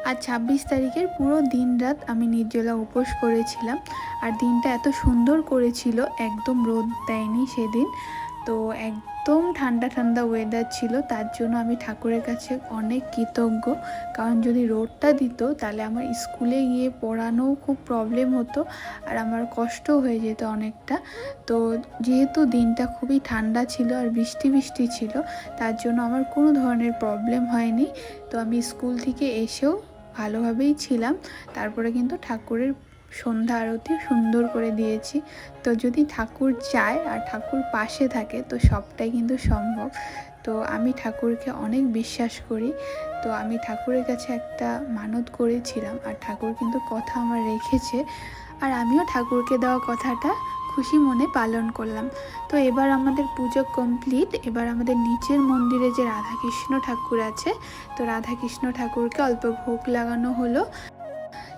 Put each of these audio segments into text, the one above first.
আর ২৬ তারিখের পুরো দিন রাত আমি নির্জলা উপোস করেছিলাম। আর দিনটা এত সুন্দর করেছিল, একদম রোদ দেয়নি সেদিন। তো একদম ঠান্ডা ঠান্ডা ওয়েদার ছিল, তার জন্য আমি ঠাকুরের কাছে অনেক কৃতজ্ঞ। কারণ যদি রোদটা দিত তাহলে আমার স্কুলে গিয়ে পড়ানোও খুব প্রবলেম হতো, আর আমার কষ্ট হয়ে যেত অনেকটা। তো যেহেতু দিনটা খুবই ঠান্ডা ছিল আর বৃষ্টি বৃষ্টি ছিল, তার জন্য আমার কোনো ধরনের প্রবলেম হয়নি। তো আমি স্কুল থেকে এসেও ভালোভাবেই ছিলাম। তারপরে কিন্তু ঠাকুরের সন্ধ্যা আরতি সুন্দর করে দিয়েছি। তো যদি ঠাকুর চায় আর ঠাকুর পাশে থাকে তো সবটাই কিন্তু সম্ভব। তো আমি ঠাকুরকে অনেক বিশ্বাস করি। তো আমি ঠাকুরের কাছে একটা মানত করেছিলাম, আর ঠাকুর কিন্তু কথা আমার রেখেছে। আর আমিও ঠাকুরকে দেওয়া কথাটা খুশি মনে পালন করলাম। তো এবার আমাদের পুজো কমপ্লিট। এবার আমাদের নিচের মন্দিরে যে রাধাকৃষ্ণ ঠাকুর আছে, তো রাধাকৃষ্ণ ঠাকুরকে অল্প ভোগ লাগানো হলো।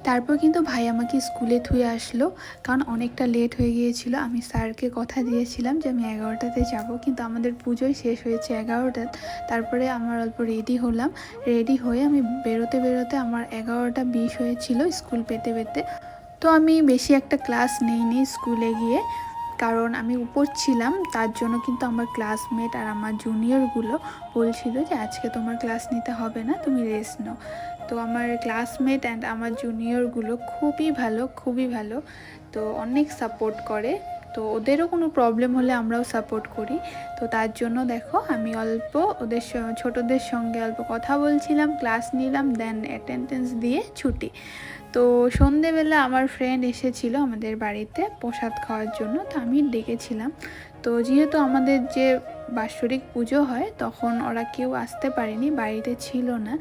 তারপর কিন্তু ভাই আমাকে স্কুলে থুয়ে আসলো, কারণ অনেকটা লেট হয়ে গিয়েছিল। আমি স্যারকে কথা দিয়েছিলাম যে আমি 11টাতে যাব, কিন্তু আমাদের পুজোই শেষ হয়েছে 11টা। তারপরে আমার অল্প রেডি হলাম। রেডি হয়ে আমি বেরোতে বেরোতে আমার 11টা 20 হয়েছিল স্কুল পেতে পেতে। তো আমি বেশি একটা ক্লাস নেইনি স্কুলে গিয়ে, কারণ আমি উপর ছিলাম। তার জন্য কিন্তু আমার ক্লাসমেট আর আমার জুনিয়রগুলো বলছিল যে আজকে তোমার ক্লাস নিতে হবে না, তুমি রেস্ট নাও। তো আমার ক্লাসমেট অ্যান্ড আমার জুনিয়রগুলো খুবই ভালো, খুবই ভালো। তো অনেক সাপোর্ট করে। তো ওদেরও কোনো প্রবলেম হলে আমরাও সাপোর্ট করি। তো তার জন্য দেখো আমি অল্প ওদের ছোটদের সঙ্গে অল্প কথা বলছিলাম, ক্লাস নিলাম, দেন অ্যাটেন্ডেন্স দিয়ে ছুটি। তো সন্ধেবেলা আমার ফ্রেন্ড এসেছিল আমাদের বাড়িতে প্রসাদ খাওয়ার জন্য, তো আমি ডেকেছিলাম। তো যেহেতু আমাদের যে বাৎসরিক পুজো হয় তখন ওরা কেউ আসতে পারেনি, বাড়িতে ছিল না।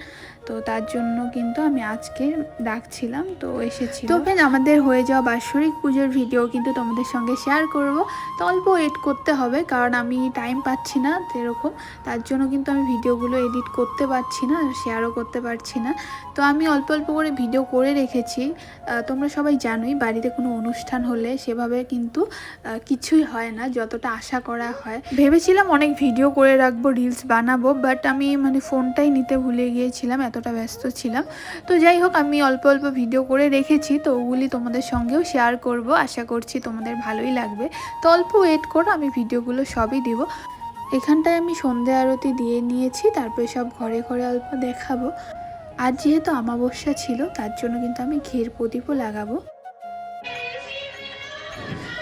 তো তার জন্য কিন্তু আমি আজকে ডাকছিলাম, তো এসেছিল। তো ফ্রেন্ড, আমাদের হয়ে যাওয়া বাৎসরিক পুজোর ভিডিও কিন্তু তোমাদের সঙ্গে শেয়ার করব। তো অল্প ওয়েট করতে হবে, কারণ আমি টাইম পাচ্ছি না সেরকম। তার জন্য কিন্তু আমি ভিডিওগুলো এডিট করতে পারছি না, শেয়ারও করতে পারছি না। তো আমি অল্প অল্প করে ভিডিও করে রেখেছি। তোমরা সবাই জানোই বাড়িতে কোনো অনুষ্ঠান হলে সেভাবে কিন্তু কিছুই হয় না যতটা আশা করা হয়। ভেবেছিলাম অনেক ভিডিও করে রাখবো, রিলস বানাবো, বাট আমি ফোনটাই নিতে ভুলে গিয়েছিলাম, এতটা ব্যস্ত ছিলাম। তো যাই হোক, আমি অল্প অল্প ভিডিও করে রেখেছি, তো ওগুলি তোমাদের সঙ্গেও শেয়ার করব। আশা করছি তোমাদের ভালোই লাগবে। তো অল্প ওয়েট করো, আমি ভিডিওগুলো সবই দিব। এখানটায় আমি সন্ধে আরতি দিয়ে নিয়েছি, তারপরে সব ঘরে ঘরে অল্প দেখাবো। আর যেহেতু অমাবস্যা ছিল তার জন্য কিন্তু আমি ঘির প্রদীপও লাগাবো।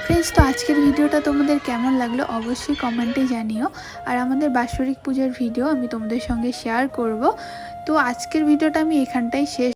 ফ্রেন্ডস, তো আজকের ভিডিওটা তোমাদের কেমন লাগলো অবশ্যই কমেন্টে জানিও। আর আমাদের বাৎসরিক পূজার ভিডিও আমি তোমাদের সঙ্গে শেয়ার করব। তো আজকের ভিডিওটা আমি এখানটাই শেষ